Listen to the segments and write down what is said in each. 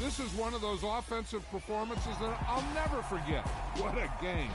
This is one of those offensive performances that I'll never forget. What a game.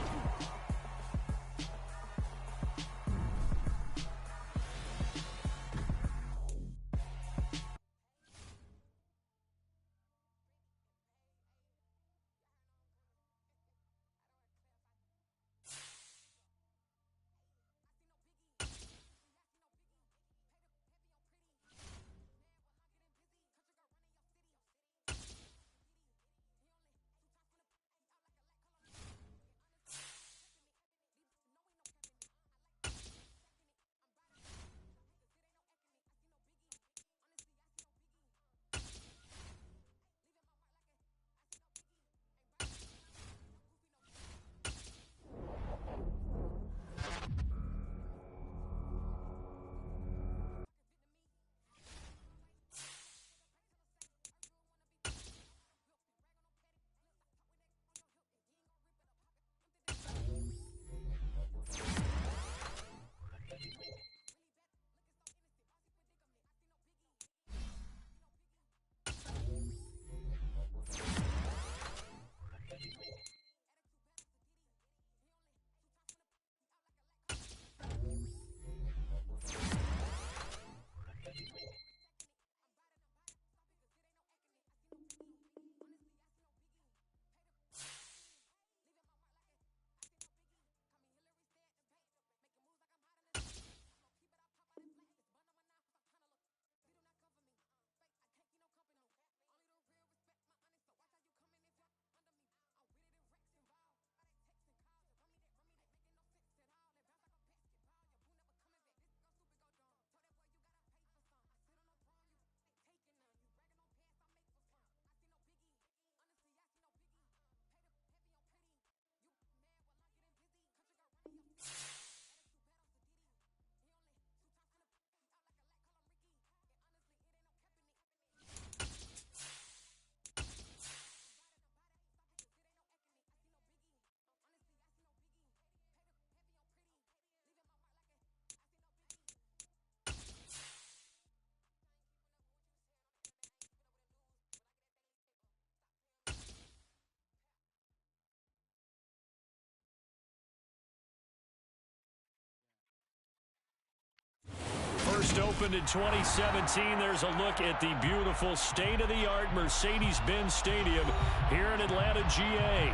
First opened in 2017, there's a look at the beautiful state-of-the-art Mercedes-Benz Stadium here in Atlanta, GA.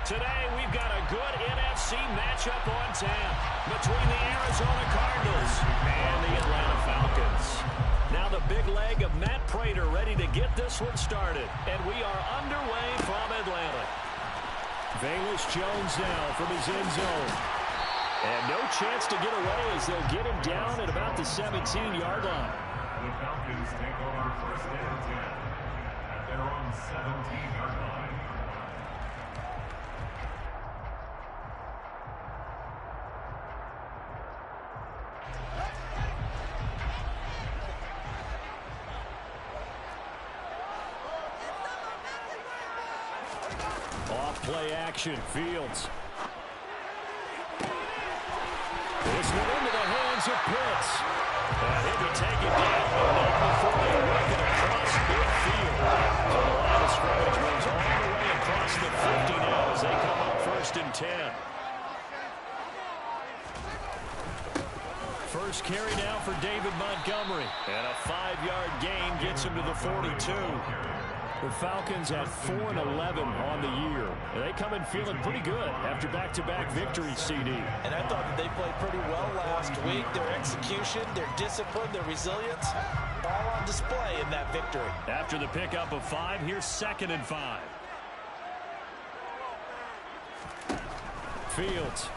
Today, we've got a good NFC matchup on tap between the Arizona Cardinals and the Atlanta Falcons. Now the big leg of Matt Prater ready to get this one started, and we are underway from Atlanta. Velus Jones now from his end zone. And no chance to get away as they'll get him down at about the 17-yard line. The Falcons take over first and 10 at their own 17-yard line. Off play action, Fields. This one into the hands of Pitts. And he'll be taken down, but not before they work it across midfield. So the line of scrimmage moves all the way across the 50 now as they come up first and 10. First carry now for David Montgomery. And a 5-yard gain gets him to the 42. The Falcons at 4-11 on the year. And they come in feeling pretty good after back-to-back victories, CD. And I thought that they played pretty well last week. Their execution, their discipline, their resilience, all on display in that victory. After the pickup of 5, here's 2nd and 5. Fields.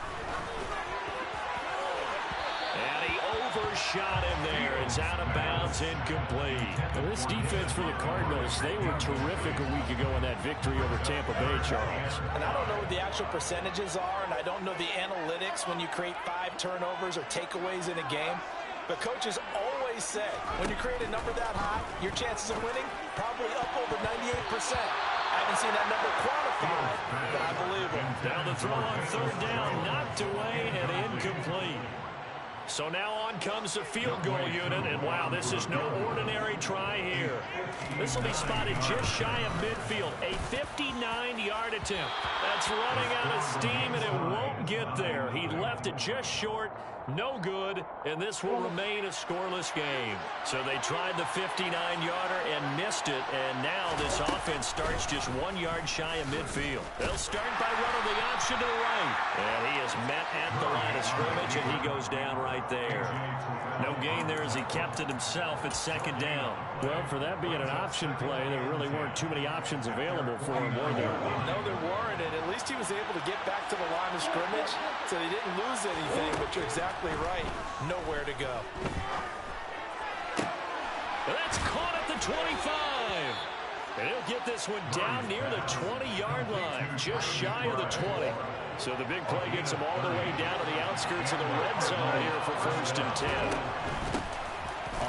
And he overshot him there. It's out of bounds, incomplete. Now, this defense for the Cardinals, they were terrific a week ago in that victory over Tampa Bay, Charles. And I don't know what the actual percentages are, and I don't know the analytics when you create 5 turnovers or takeaways in a game. But coaches always say, when you create a number that high, your chances of winning probably up over 98%. I haven't seen that number quantified, but I believe it. Now the throw on 3rd down, knocked away and incomplete. So now on comes the field goal unit, and wow, this is no ordinary try here. This will be spotted just shy of midfield, a 59-yard attempt. That's running out of steam, and it won't get there. He left it just short, no good, and this will remain a scoreless game. So they tried the 59-yarder and missed it, and now this offense starts just 1 yard shy of midfield. They'll start by running the option to the right, and he is met at the line of scrimmage, and he goes down right there. No gain there as he kept it himself at second down. Well, for that being an option play, there really weren't too many options available for him, were there? No, there weren't, and at least he was able to get back to the line of scrimmage, so he didn't lose anything, but you're exactly right. Nowhere to go. That's caught at the 25. And he'll get this one down near the 20-yard line, just shy of the 20. So the big play gets him all the way down to the outskirts of the red zone here for 1st and 10.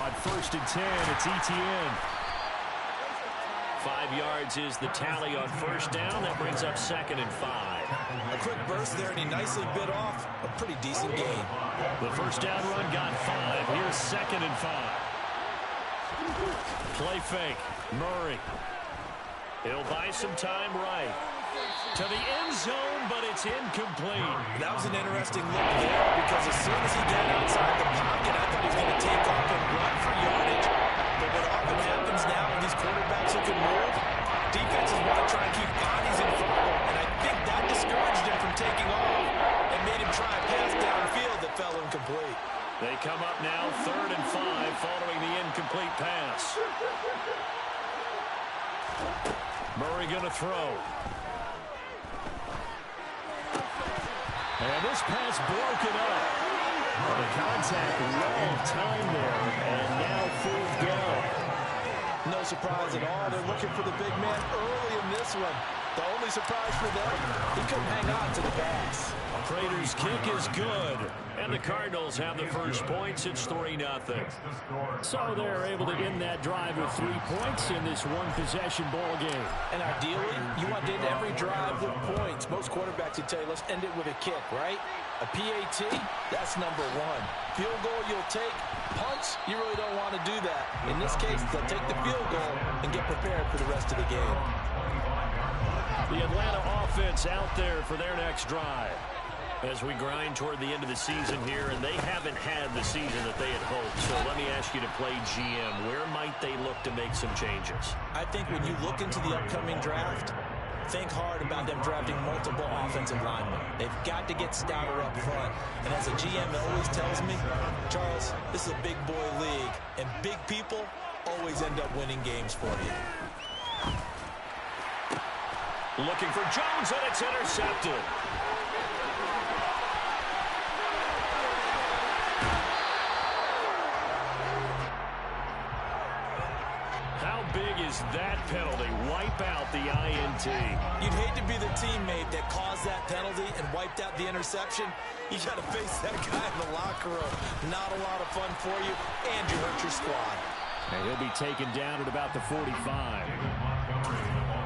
On 1st and 10, it's Etienne. 5 yards is the tally on 1st down. That brings up 2nd and 5. A quick burst there, and he nicely bit off a pretty decent gain. The 1st down run got 5. Here's 2nd and 5. Play fake. Murray. He'll buy some time right. To the end zone, but it's incomplete. That was an interesting look there because as soon as he got outside the pocket, I thought he was going to take off and run for yardage. But what often happens now with these quarterbacks who can move, defenses want to try and keep bodies in front of them. And I think that discouraged him from taking off and made him try and pass downfield that fell incomplete. They come up now 3rd and 5 following the incomplete pass. Murray going to throw. And this pass broken up. The contact, long time there, and now 4th down. No surprise at all. They're looking for the big man early in this one. The only surprise for them, he couldn't hang on to the pass. Prater's kick is good, and the Cardinals have the first points. It's 3-0. So they're able to end that drive with 3 points in this one-possession ball game. And ideally, you want to end every drive with points. Most quarterbacks would tell you, let's end it with a kick, right? A PAT, that's number 1. Field goal you'll take. Punts, you really don't want to do that. In this case, they'll take the field goal and get prepared for the rest of the game. The Atlanta offense out there for their next drive. As we grind toward the end of the season here, and they haven't had the season that they had hoped. So let me ask you to play GM. Where might they look to make some changes? I think when you look into the upcoming draft, think hard about them drafting multiple offensive linemen. They've got to get stouter up front. And as a GM always tells me, Charles, this is a big boy league, and big people always end up winning games for you. Looking for Jones, and it's intercepted. How big is that penalty? Wipe out the INT. You'd hate to be the teammate that caused that penalty and wiped out the interception. You got to face that guy in the locker room. Not a lot of fun for you, and you hurt your squad. And he'll be taken down at about the 45.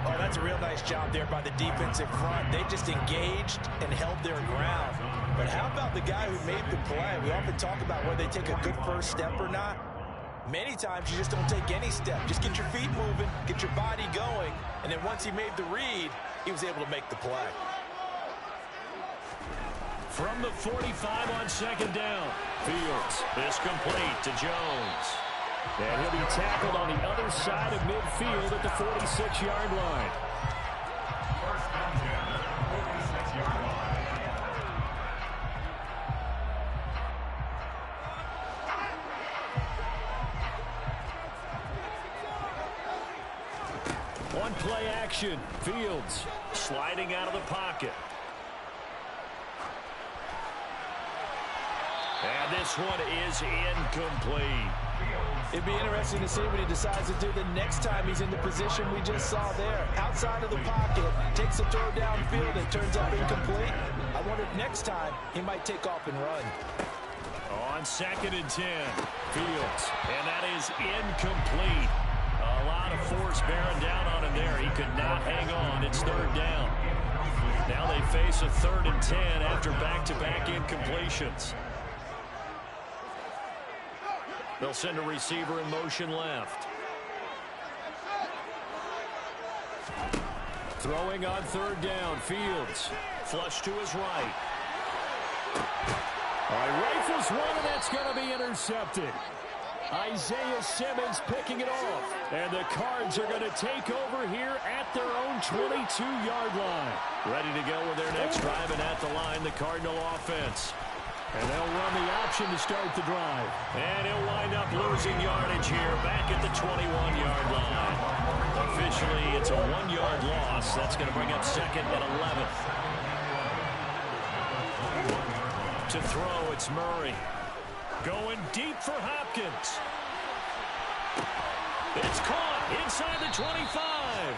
Oh, that's a real nice job there by the defensive front. They just engaged and held their ground. But how about the guy who made the play? We often talk about whether they take a good first step or not. Many times you just don't take any step. Just get your feet moving, get your body going, and then once he made the read, he was able to make the play. From the 45 on 2nd down, Fields is complete to Jones. And he'll be tackled on the other side of midfield at the 46-yard line. First and 10 at the 46-yard line. One play action. Fields sliding out of the pocket. And this one is incomplete. It'd be interesting to see what he decides to do the next time he's in the position we just saw there. Outside of the pocket, takes a throw downfield and turns up incomplete. I wonder if next time he might take off and run. On 2nd and 10, Fields, and that is incomplete. A lot of force bearing down on him there. He could not hang on. It's 3rd down. Now they face a 3rd and 10 after back-to-back incompletions. They'll send a receiver in motion left. Throwing on third down, Fields. Flush to his right. All right, rifles one, and that's going to be intercepted. Isaiah Simmons picking it off. And the Cards are going to take over here at their own 22-yard line. Ready to go with their next drive, and at the line, the Cardinal offense. And they'll run the option to start the drive. And he'll wind up losing yardage here back at the 21-yard line. Officially, it's a 1-yard loss. That's going to bring up second and 11. To throw, it's Murray. Going deep for Hopkins. It's caught inside the 25.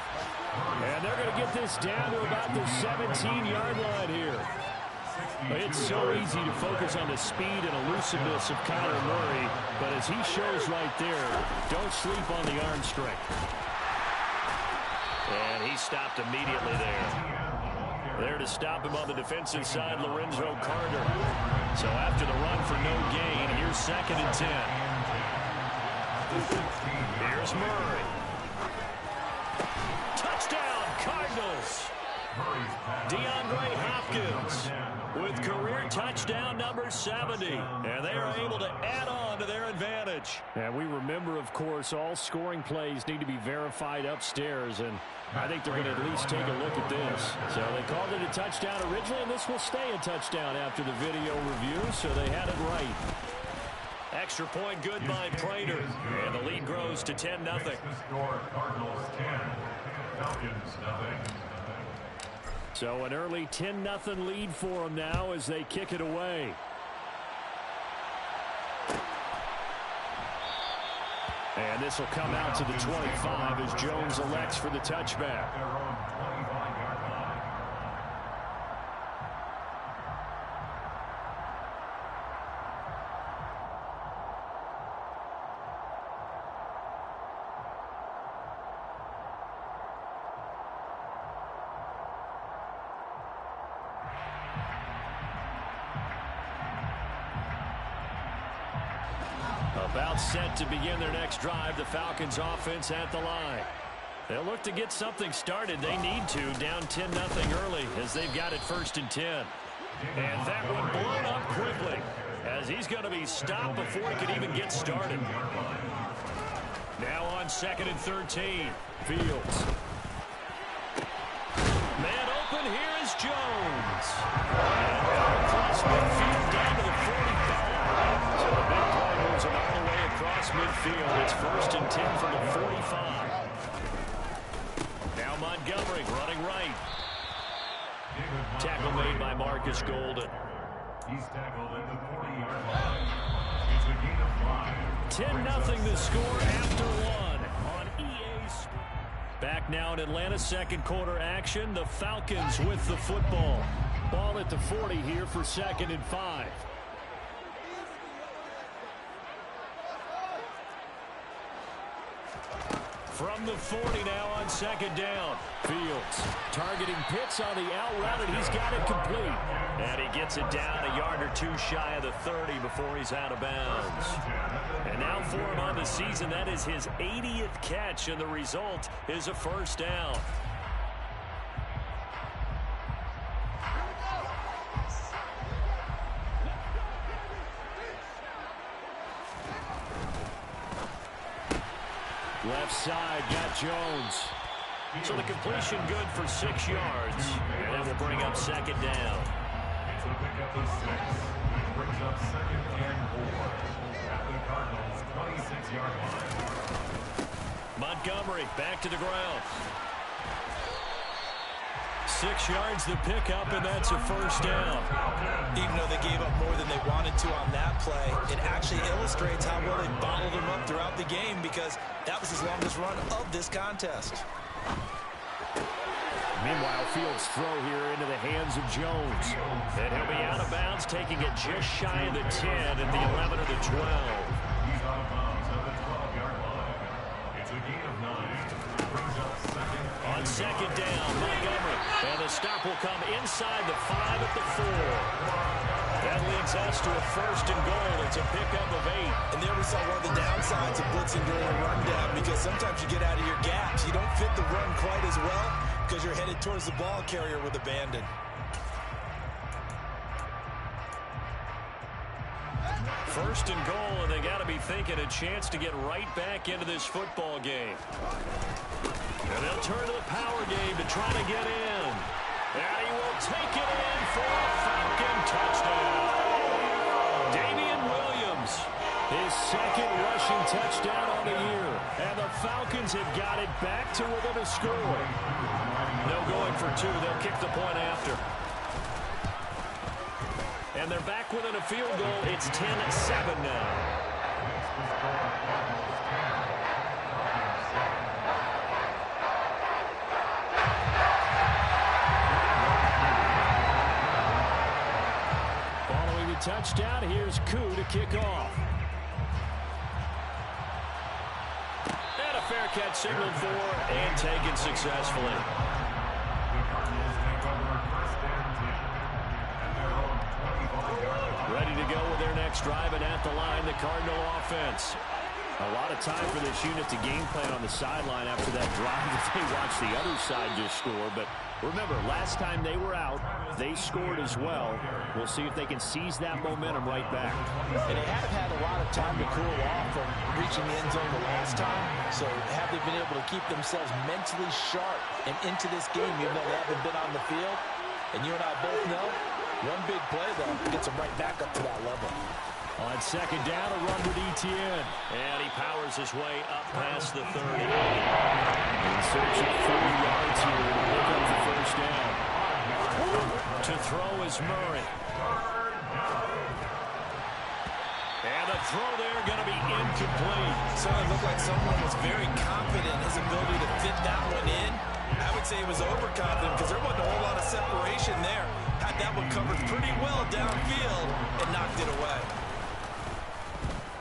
And they're going to get this down to about the 17-yard line here. It's so easy to focus on the speed and elusiveness of Kyler Murray, but as he shows right there, don't sleep on the arm strength. And he stopped immediately there. There to stop him on the defensive side, Lorenzo Carter. So after the run for no gain, here's second and 10. Here's Murray. Touchdown, Cardinals. DeAndre Hopkins with career touchdown number 70. And they are able to add on to their advantage. And we remember, of course, all scoring plays need to be verified upstairs. And I think they're going to at least take a look at this. So they called it a touchdown originally, and this will stay a touchdown after the video review. So they had it right. Extra point good by Prater. And the lead grows to 10-0. Cardinals 10, Falcons 0. So an early 10-0 lead for them now as they kick it away. And this will come out to the 25 as Jones elects for the touchback. About set to begin their next drive, the Falcons offense at the line. They'll look to get something started. They need to, down 10-0 early as they've got it 1st and 10. And that one blown up quickly as he's going to be stopped before he could even get started. Now on 2nd and 13, Fields. Man open, here is Jones. And across midfield down to the 45. So the big play moves him all the way across midfield. It's 1st and 10 from the 45. Now Montgomery running right. Tackle made by Marcus Golden. He's tackled at the 40-yard line. It's a gain of 5. 10-0 the score after one on EA Sports. Back now in Atlanta's second quarter action. The Falcons with the football. Ball at the 40 here for 2nd and 5. From the 40 now on 2nd down. Fields targeting Pitts on the out route, and he's got it complete. And he gets it down a yard or two shy of the 30 before he's out of bounds. And now for him on the season, that is his 80th catch, and the result is a 1st down. Left side, got Jones. So the completion good for 6 yards. And that will bring up 2nd down. It's a pickup of 6. It brings up 2nd and 4 at the Cardinals' 26-yard line. Montgomery back to the ground. 6 yards the pickup, and that's a 1st down. Even though they gave up more than they wanted to on that play, it actually illustrates how well they bottled them up throughout the game, because that was his longest run of this contest. Meanwhile, Fields' throw here into the hands of Jones. And he'll be out of bounds, taking it just shy of the 10 at the 11 or the 12. He's out of bounds at the 12-yard line. It's a gain of 9. Brings up 2nd. On 2nd down, Montgomery. And the stop will come inside the 5 at the 4. That leads us to a 1st and goal. It's a pickup of 8. And there we saw one of the downsides of blitzing during a rundown, because sometimes you get out of your gaps. You don't fit the run quite as well because you're headed towards the ball carrier with abandon. First and goal, and they got to be thinking a chance to get right back into this football game. And they'll turn to the power game to try to get in. And he will take it in for a Falcon touchdown. Damian Williams, his 2nd rushing touchdown on the year. And the Falcons have got it back to within a score. No going for 2. They'll kick the point after. And they're back within a field goal. It's 10-7 now. Touchdown. Here's Koo to kick off. And a fair catch signaled for and taken successfully. Ready to go with their next drive, and at the line, the Cardinal offense. A lot of time for this unit to game plan on the sideline after that drive that they watched the other side just score. But remember, last time they were out, they scored as well. We'll see if they can seize that momentum right back. And they have had a lot of time to cool off from reaching the end zone the last time. So have they been able to keep themselves mentally sharp and into this game, even though they haven't been on the field? And you and I both know, one big play, though, gets them right back up to that level. On 2nd down, a run with Etienne. And he powers his way up past the 30. In search of 40 yards here to pick up the 1st down. To throw is Murray. And the throw there going to be incomplete. Certainly looked like someone was very confident in his ability to fit that one in. I would say he was overconfident because there wasn't a whole lot of separation there. Had that one covered pretty well downfield and knocked it away.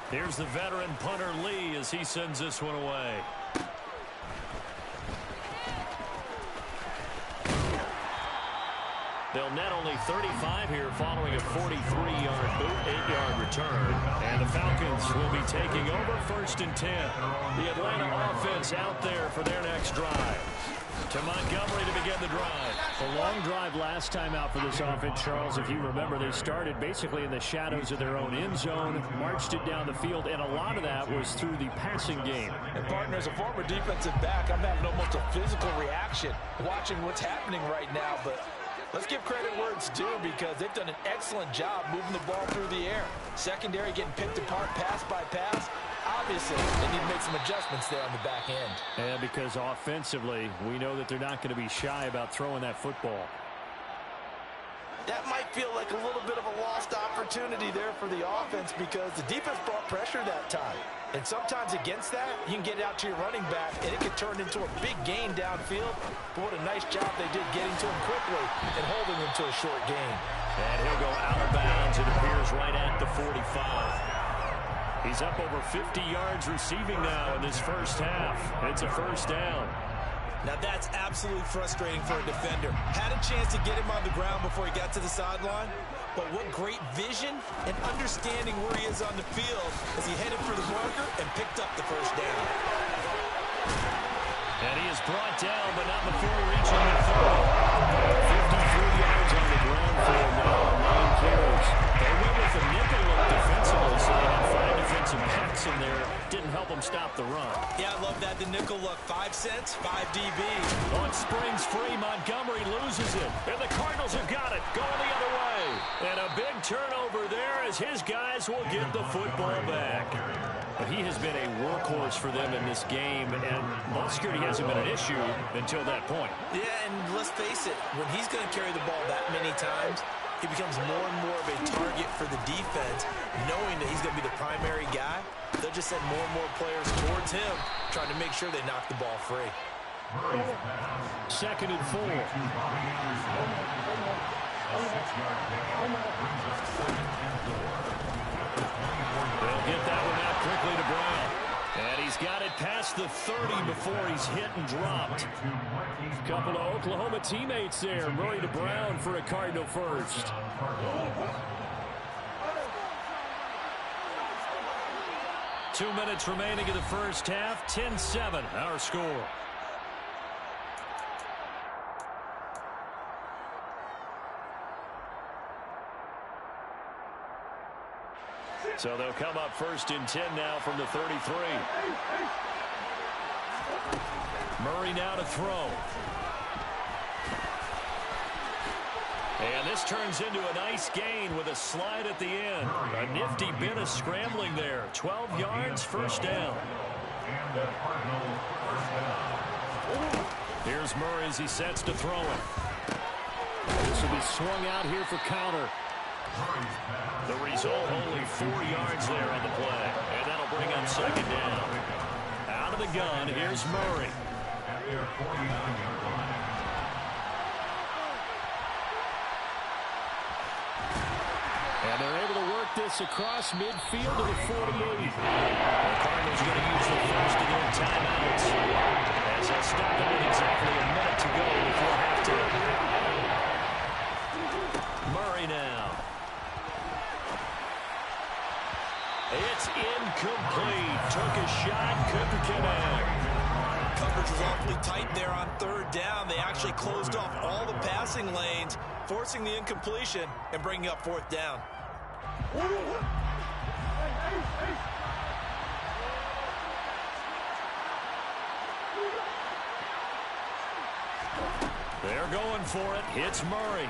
Here's the veteran punter Lee as he sends this one away. They'll net only 35 here following a 43-yard boot, 8-yard return. And the Falcons will be taking over 1st and 10. The Atlanta offense out there for their next drive. To Montgomery to begin the drive. A long drive last time out for this offense, Charles. If you remember, they started basically in the shadows of their own end zone, marched it down the field, and a lot of that was through the passing game. And partner, as a former defensive back, I'm having almost a physical reaction watching what's happening right now. But let's give credit where it's due, because they've done an excellent job moving the ball through the air. Secondary getting picked apart pass by pass. Obviously, they need to make some adjustments there on the back end. And because offensively, we know that they're not going to be shy about throwing that football. That might feel like a little bit of a lost opportunity there for the offense, because the defense brought pressure that time. And sometimes against that, you can get it out to your running back, and it can turn into a big gain downfield. But what a nice job they did getting to him quickly and holding him to a short gain. And he'll go out of bounds, it appears, right at the 45. He's up over 50 yards receiving now in this first half. It's a 1st down. Now that's absolutely frustrating for a defender. Had a chance to get him on the ground before he got to the sideline, but what great vision and understanding where he is on the field as he headed for the marker and picked up the 1st down. And he is brought down, but not before reaching the 30. 53 yards on the ground for him now, 9 carries. They went with the nickel look defensively, so they had 5 defensive backs in there. Didn't help them stop the run. Yeah, I love that. The nickel look, 5 cents, 5 DB. On springs free, Montgomery loses it. And the Cardinals have got it, going the other way. And a big turnover there as his guys will get the football back. He has been a workhorse for them in this game, and ball security hasn't been an issue until that point. Yeah, and let's face it, when he's going to carry the ball that many times, he becomes more and more of a target for the defense, knowing that he's going to be the primary guy. They'll just send more and more players towards him, trying to make sure they knock the ball free. 2nd and 4. They'll get that one out quickly to Brown. And he he's got it past the 30 before he's hit and dropped. A couple of Oklahoma teammates there. Murray to Brown for a Cardinal first. 2 minutes remaining in the first half. 10-7 our score. So they'll come up first and 10 now from the 33. Murray now to throw. And this turns into a nice gain with a slide at the end. A nifty bit of scrambling there. 12 yards, first down. Here's Murray as he sets to throw it. This will be swung out here for counter. The result, only 4 yards there on the play. And that'll bring up second down. Out of the gun, here's Murray. And they're able to work this across midfield to the 48. The Cardinals going to use the first of their timeouts as they'll stop it with exactly a minute to go before halftime. Murray now. It's incomplete. Took a shot, couldn't connect. Coverage was awfully tight there on third down. They actually closed off all the passing lanes, forcing the incompletion and bringing up fourth down. They're going for it. Hits Murray.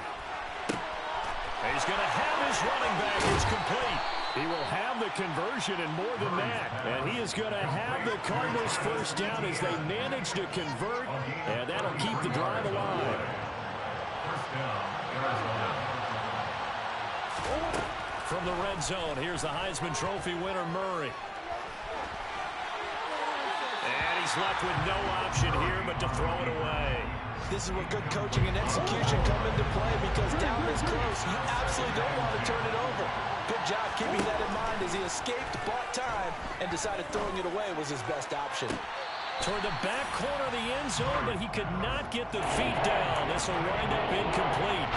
He's going to have his running back. It's complete. He will have the conversion and more than that. And he is going to have the Cardinals first down as they manage to convert. And that'll keep the drive alive. From the red zone, here's the Heisman Trophy winner, Murray. And he's left with no option here but to throw it away. This is where good coaching and execution come into play, because down this close, you absolutely don't want to turn it over. Good job keeping that in mind as he escaped, bought time, and decided throwing it away was his best option. Toward the back corner of the end zone, but he could not get the feet down. This will wind up incomplete.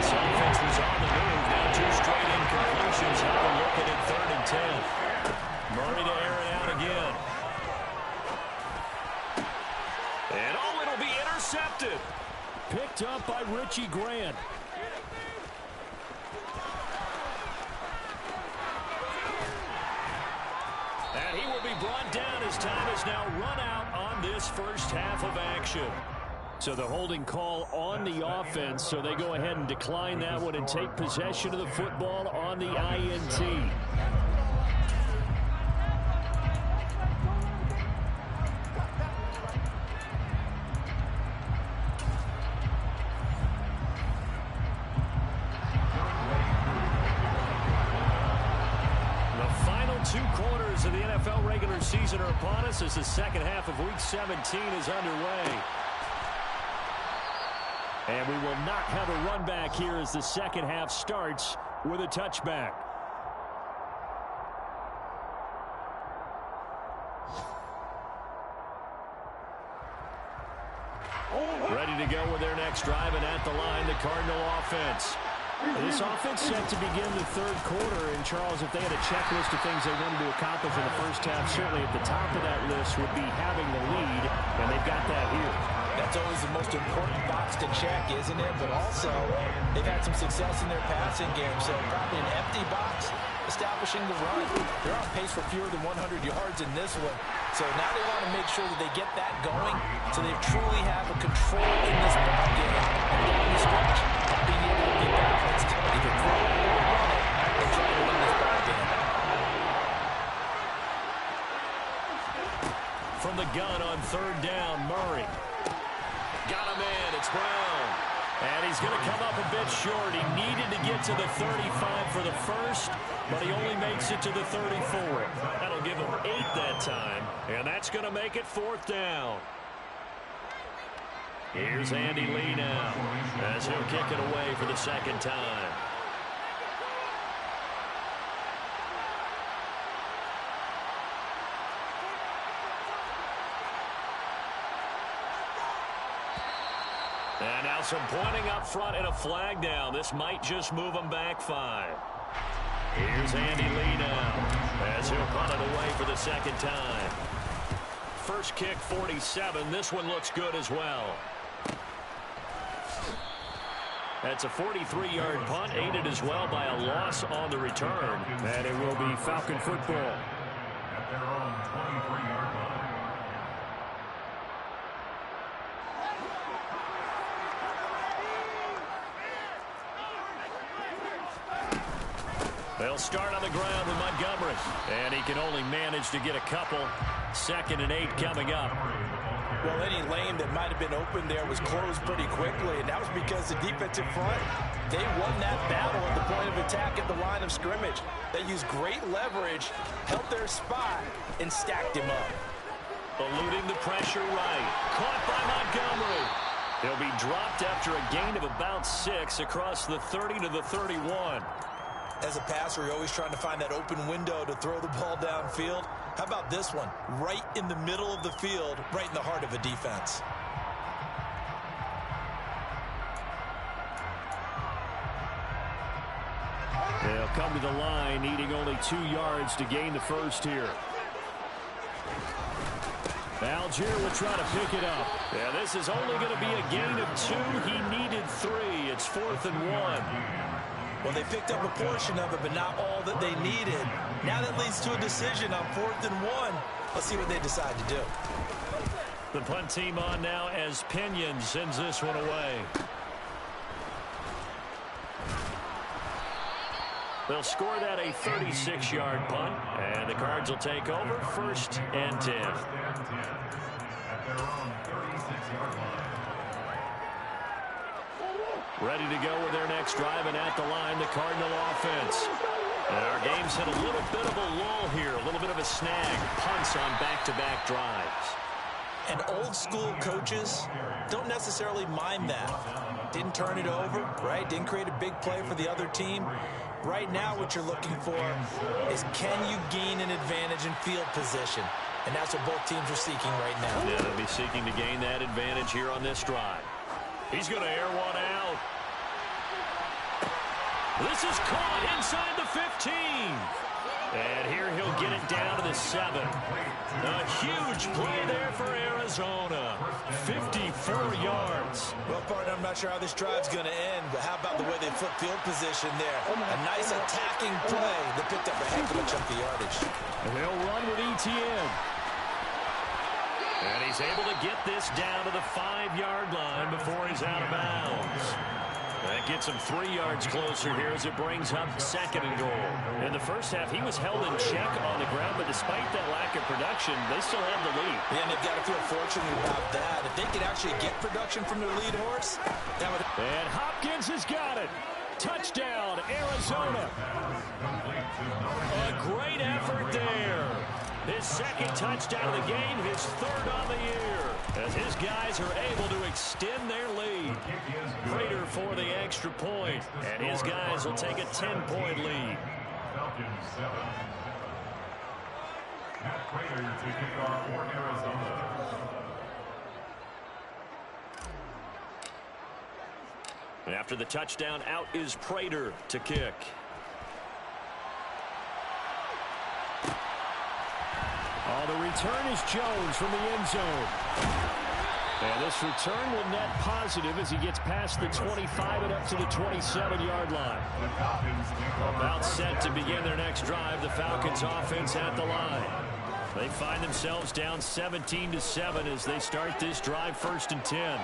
This offense was on the move. Now 2 straight incompletions. How they're looking at 3rd and 10. Murray to air it out again. And it'll be intercepted. Picked up by Richie Grant. And he will be brought down as time has now run out on this first half of action. So the holding call on the offense, so they go ahead and decline that one and take possession of the football on the INT. Of the NFL regular season are upon us as the second half of Week 17 is underway. And we will not have a run back here as the second half starts with a touchback. Ready to go with their next drive, and at the line, the Cardinal offense. This offense set to begin the third quarter, and Charles, if they had a checklist of things they wanted to accomplish in the first half, certainly at the top of that list would be having the lead, and they've got that here. That's always the most important box to check, isn't it? But also, they've had some success in their passing game, so probably an empty box establishing the run. They're on pace for fewer than 100 yards in this one, so now they want to make sure that they get that going so they truly have a control in this ball game. And down the stretch, being able to get balanced, either throw it or run it, and try to win this ball game. From the gun on third down, Murray. Got him in. It's Brown. And he's going to come up a bit short. He needed to get to the 35 for the first, but he only makes it to the 34. That'll give him 8 that time, and that's going to make it fourth down. Here's Andy Lee now as he'll kick it away for the second time. And now some pointing up front and a flag down. This might just move them back 5. Here's Andy Lee now as he'll punt it away for the second time. First kick, 47. This one looks good as well. That's a 43-yard punt, aided as well by a loss on the return. And it will be Falcon football. At their own 23-yard line. They'll start on the ground with Montgomery. And he can only manage to get a couple. 2nd and 8 coming up. Well, any lane that might have been open there was closed pretty quickly, and that was because the defensive front, they won that battle at the point of attack at the line of scrimmage. They used great leverage, held their spot, and stacked him up. Eluding the pressure right. Caught by Montgomery. He'll be dropped after a gain of about 6 across the 30 to the 31. As a passer, you're always trying to find that open window to throw the ball downfield. How about this one? Right in the middle of the field, right in the heart of a defense. They'll come to the line, needing only 2 yards to gain the first here. Algier will try to pick it up. Yeah, this is only going to be a gain of 2. He needed 3. It's 4th and 1. Well, they picked up a portion of it, but not all that they needed. Now that leads to a decision on 4th and 1. Let's see what they decide to do. The punt team on now as Pinion sends this one away. They'll score that a 36-yard punt, and the Cards will take over 1st and 10. At their own 36-yard line. Ready to go with their next drive, and at the line, the Cardinal offense. And our game's hit a little bit of a lull here, a little bit of a snag. Punts on back-to-back drives. And old-school coaches don't necessarily mind that. Didn't turn it over, right? Didn't create a big play for the other team. Right now, what you're looking for is can you gain an advantage in field position? And that's what both teams are seeking right now. Yeah, they'll be seeking to gain that advantage here on this drive. He's going to air one out. This is caught inside the 15. And here he'll get it down to the 7. A huge play there for Arizona. 54 yards. Well, partner, I'm not sure how this drive's going to end, but how about the way they flip field position there? A nice attacking play that picked up a heck of a chunk of yardage. And they'll run with Etienne. And he's able to get this down to the 5-yard line before he's out of bounds. That gets him 3 yards closer here as it brings up 2nd and goal. In the first half, he was held in check on the ground, but despite that lack of production, they still have the lead. Yeah, and they've got to feel fortunate about that. If they could actually get production from their lead horse, that would... And Hopkins has got it. Touchdown, Arizona. A great effort there. His 2nd touchdown of the game, his 3rd on the year, as his guys are able to extend their lead. Prater for the extra point, and his guys will take a 10-point lead. Falcons 7. Matt Prater to kick off for Arizona. After the touchdown, out is Prater to kick. Oh, the return is Jones from the end zone. And this return will net positive as he gets past the 25 and up to the 27-yard line. About set to begin their next drive, the Falcons offense at the line. They find themselves down 17-7 as they start this drive 1st and 10.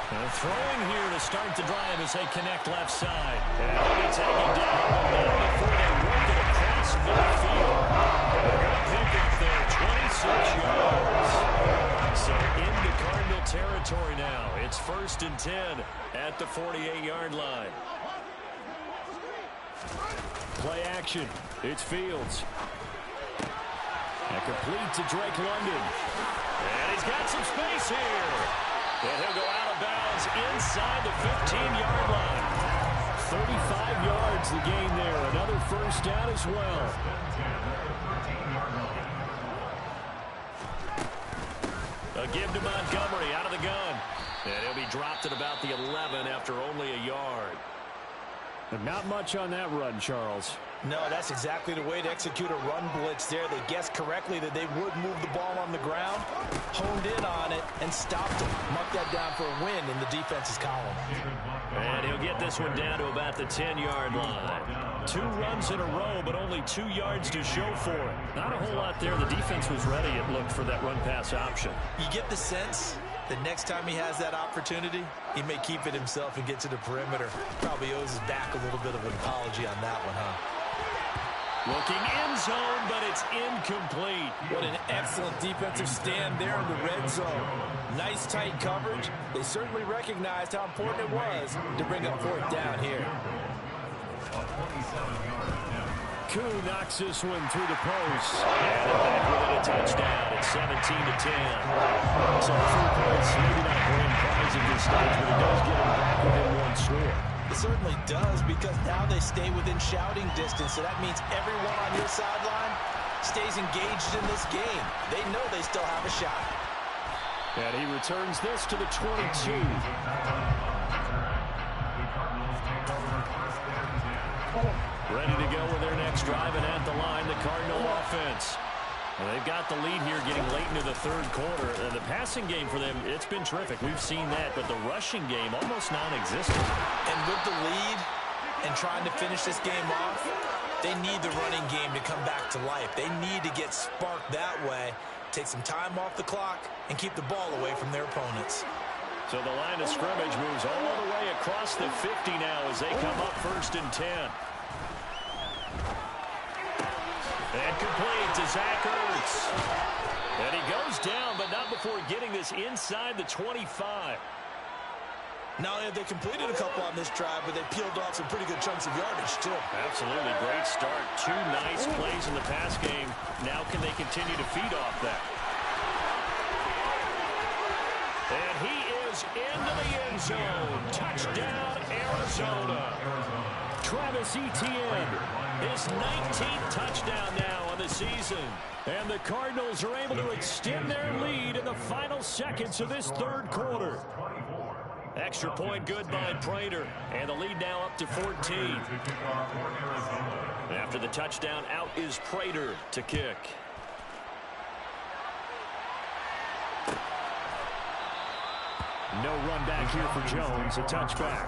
And throwing here to start the drive as they connect left side. And they'll be taken down, but not before they work it across midfield. They're going to pick up there 26 yards. So into Cardinal territory now. It's 1st and 10 at the 48-yard line. Play action. It's Fields. And complete to Drake London. And he's got some space here. And he'll go out of bounds inside the 15-yard line. 35 yards the gain there. Another 1st down as well. A give to Montgomery out of the gun. And he'll be dropped at about the 11 after only a yard. And not much on that run, Charles. No, that's exactly the way to execute a run blitz there. They guessed correctly that they would move the ball on the ground, honed in on it, and stopped it. Mark that down for a win in the defense's column. And he'll get this one down to about the 10-yard line. 2 runs in a row, but only 2 yards to show for it. Not a whole lot there. The defense was ready, it looked, for that run-pass option. You get the sense that next time he has that opportunity, he may keep it himself and get to the perimeter. Probably owes his back a little bit of an apology on that one, huh? Looking end zone, but it's incomplete. What an excellent defensive stand there in the red zone. Nice tight coverage. They certainly recognized how important it was to bring up 4th down here. Koo knocks this one through the post. And back with a touchdown. It's 17-10. So 3 points, maybe not a grand prize at this stage, but it does get them back within 1 score. It certainly does, because now they stay within shouting distance, so that means everyone on your sideline stays engaged in this game. They know they still have a shot. And he returns this to the 22. Ready to go with their next drive, and at the line, the Cardinal offense. Well, they've got the lead here getting late into the 3rd quarter. And the passing game for them, it's been terrific. We've seen that, but the rushing game almost non-existent. And with the lead and trying to finish this game off, they need the running game to come back to life. They need to get sparked that way, take some time off the clock, and keep the ball away from their opponents. So the line of scrimmage moves all the way across the 50 now as they come up 1st and 10. And complete to Zach Ertz. And he goes down, but not before getting this inside the 25. Not only have they completed a couple on this drive, but they peeled off some pretty good chunks of yardage, too. Absolutely. Great start. 2 nice plays in the pass game. Now can they continue to feed off that? And he is into the end zone. Touchdown, Arizona. Travis Etienne. His 19th touchdown now on the season. And the Cardinals are able to extend their lead in the final seconds of this 3rd quarter. Extra point good by Prater. And the lead now up to 14. After the touchdown, out is Prater to kick. No run back here for Jones. A touchback.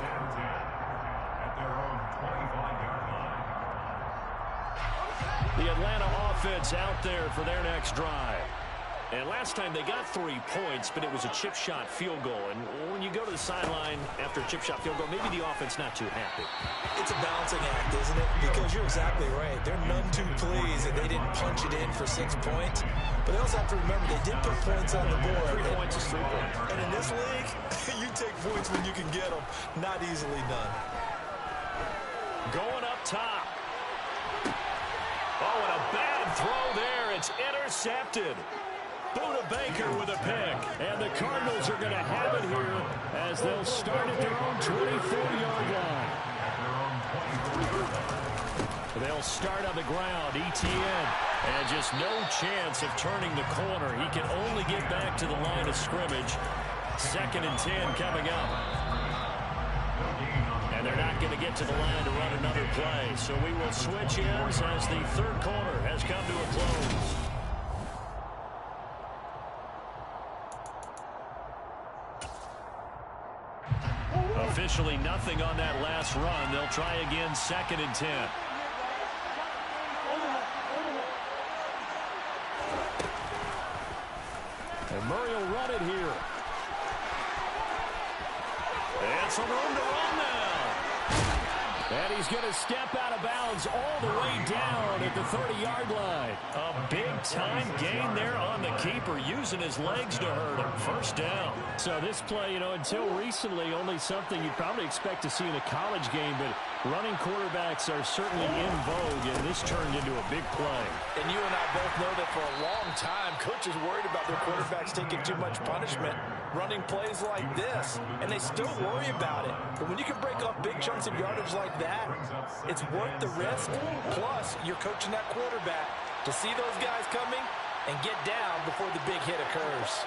The Atlanta offense out there for their next drive. And last time they got 3 points, but it was a chip shot field goal. And when you go to the sideline after a chip shot field goal, maybe the offense not too happy. It's a balancing act, isn't it? Because you're exactly right. They're none too pleased that they didn't punch it in for 6 points. But they also have to remember they did put points on the board. 3 points is 3 points. And in this league, you take points when you can get them. Not easily done. Going up top. Oh, and a bad throw there. It's intercepted. Buda Baker with a pick. And the Cardinals are going to have it here as they'll start at their own 24-yard line. They'll start on the ground. Etienne. And just no chance of turning the corner. He can only get back to the line of scrimmage. 2nd and 10 coming up. And they're not going to get to the line to run another play. So we will switch ends as the 3rd quarter has come to a close. Officially nothing on that last run. They'll try again 2nd and 10. And Murray will run it here. And some room to run now. And he's going to step out of bounds all the way down at the 30-yard line. A big-time gain there on the keeper, using his legs to hurt him. 1st down. So this play, until recently, only something you'd probably expect to see in a college game, but running quarterbacks are certainly in vogue, and this turned into a big play. And you and I both know that for a long time, coaches worried about their quarterbacks taking too much punishment, running plays like this, and they still worry about it. But when you can break off big chunks of yardage like that, it's worth the risk. Plus, you're coaching that quarterback to see those guys coming and get down before the big hit occurs.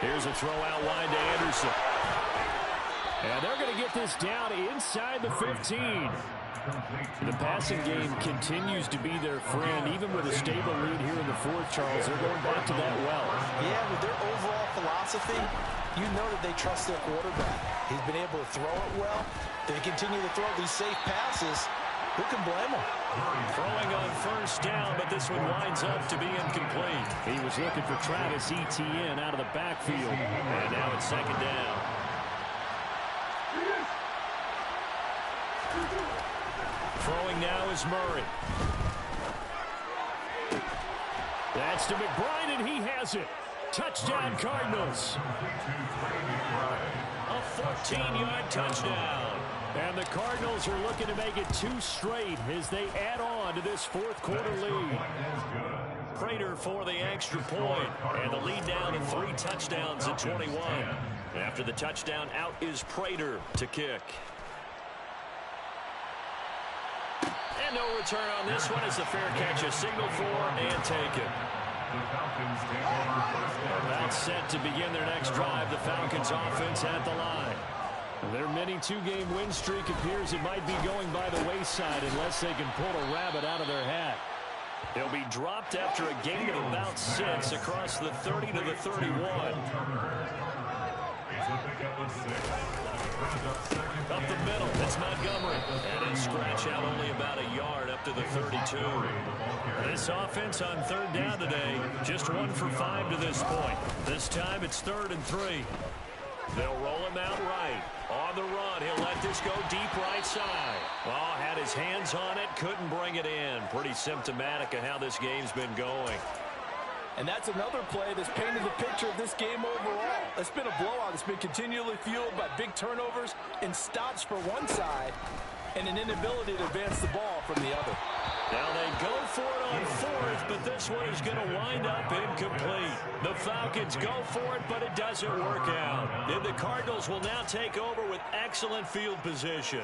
Here's a throw out wide to Anderson. And they're going to get this down inside the 15. The passing game continues to be their friend, even with a stable lead here in the fourth, Charles. They're going back to that well. Yeah, with their overall philosophy, you know that they trust their quarterback. He's been able to throw it well. They continue to throw these safe passes. Who can blame him? Throwing on first down, but this one winds up to be incomplete. He was looking for Travis Etienne out of the backfield. And now it's second down. Throwing now is Murray. That's to McBride, and he has it. Touchdown, Cardinals. A 14-yard touchdown. And the Cardinals are looking to make it 2 straight as they add on to this fourth quarter lead. Prater for the extra point, and the lead down to 3 touchdowns at 21. After the touchdown, out is Prater to kick. And no return on this one as the fair catch is signaled for and taken. About set to begin their next drive. The Falcons offense at the line. Their mini 2-game win streak appears it might be going by the wayside unless they can pull a rabbit out of their hat. They'll be dropped after a gain of about 6 across the 30 to the 31. Up the middle, it's Montgomery. And a scratch out only about a yard up to the 32. This offense on third down today, just 1 for 5 to this point. This time it's 3rd and 3. They'll roll him out right. On the run, he'll let this go deep right side. Oh, had his hands on it, couldn't bring it in. Pretty symptomatic of how this game's been going. And that's another play that's painted the picture of this game overall. It's been a blowout. It's been continually fueled by big turnovers and stops for one side and an inability to advance the ball from the other. Now they go for it on 4th, but this one is going to wind up incomplete. The Falcons go for it, but it doesn't work out. And the Cardinals will now take over with excellent field position.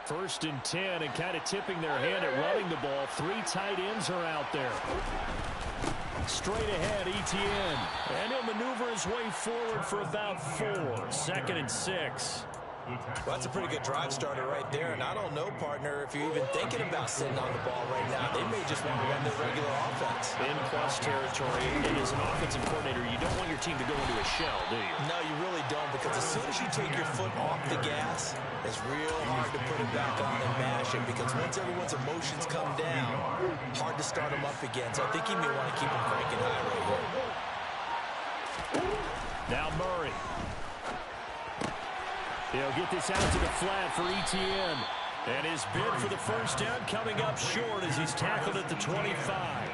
1st and 10, and kind of tipping their hand at running the ball. 3 tight ends are out there. Straight ahead, Etienne. And he'll maneuver his way forward for about 4. 2nd and 6. Well, that's a pretty good drive starter right there. And I don't know, partner, if you're even thinking about sitting on the ball right now. They may just want to run their regular offense. In plus territory, and as an offensive coordinator, you don't want your team to go into a shell, do you? No, you really don't, because as soon as you take your foot off the gas, it's real hard to put it back on and mash it, because once everyone's emotions come down, hard to start them up again. So I think he may want to keep them cranking high right here. Now Murray. He'll get this out to the flat for Etienne. And his bid for the first down coming up short as he's tackled at the 25.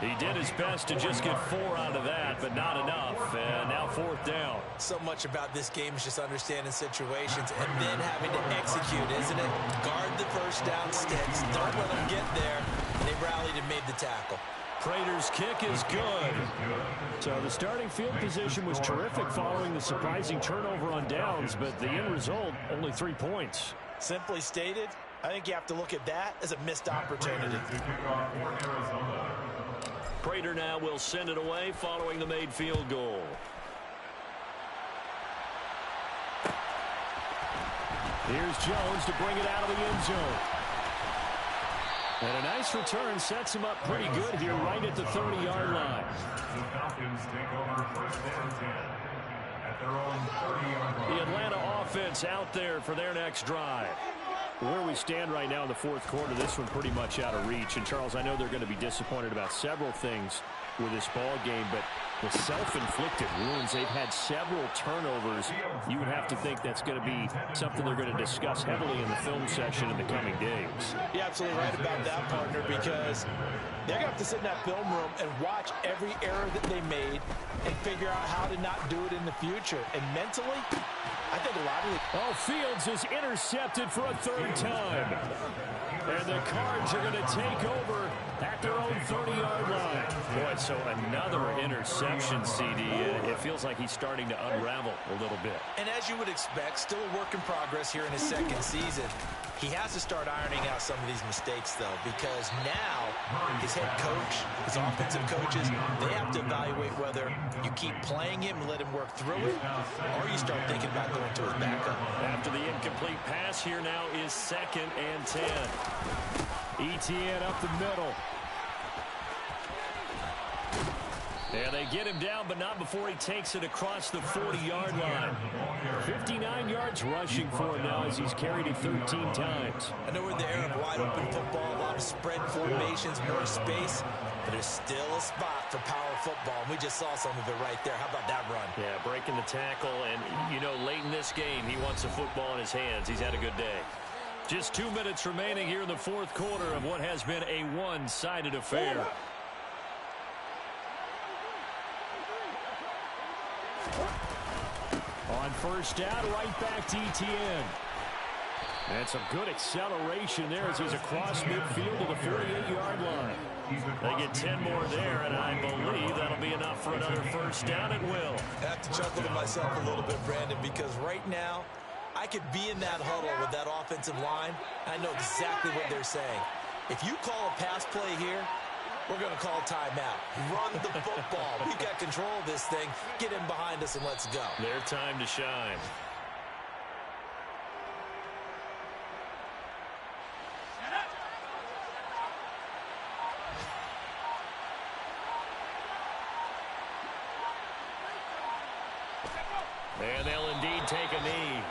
He did his best to just get 4 out of that, but not enough. And now 4th down. So much about this game is just understanding situations and then having to execute, isn't it? Guard the first down sticks. Don't let them get there. And they rallied and made the tackle. Prater's kick is good. So the starting field position was terrific following the surprising turnover on downs, but the end result, only 3 points. Simply stated, I think you have to look at that as a missed opportunity. Prater now will send it away following the made field goal. Here's Jones to bring it out of the end zone. And a nice return sets him up pretty good here right at the 30-yard line. The Falcons take over 1st and 10 at their own 30-yard line. The Atlanta offense out there for their next drive. Where we stand right now in the fourth quarter, this one pretty much out of reach. And, Charles, I know they're going to be disappointed about several things with this ball game, but the self-inflicted wounds, they've had several turnovers. You would have to think that's going to be something they're going to discuss heavily in the film session in the coming days. You're absolutely right about that, partner, because they're going to have to sit in that film room and watch every error that they made and figure out how to not do it in the future. And mentally, I think a lot of it. Oh, Fields is intercepted for a 3rd time. And the Cards are going to take over at their own 30-yard line. Boy, so another interception, CD. It feels like he's starting to unravel a little bit. And as you would expect, still a work in progress here in his second season. He has to start ironing out some of these mistakes, though, because now his head coach, his offensive coaches, they have to evaluate whether you keep playing him and let him work through it, or you start thinking about going to his backup. After the incomplete pass, here now is 2nd and 10. Etienne up the middle. And they get him down, but not before he takes it across the 40-yard line. 59 yards rushing for him now as he's carried it 13 times. I know we're in the era of wide-open football, a lot of spread formations, more space, but there's still a spot for power football, and we just saw some of it right there. How about that run? Yeah, breaking the tackle, and, you know, late in this game, he wants the football in his hands. He's had a good day. Just 2 minutes remaining here in the fourth quarter of what has been a one-sided affair. On first down, right back to Etienne. And some good acceleration there as he's across midfield to the 48-yard line. They get 10 more there, and I believe that'll be enough for another first down at will. I have to chuckle to myself a little bit, Brandon, because right now, I could be in that huddle with that offensive line. I know exactly what they're saying. If you call a pass play here, we're going to call timeout. Run the football. We've got control of this thing. Get him behind us and let's go. Their time to shine. And they'll indeed take a knee.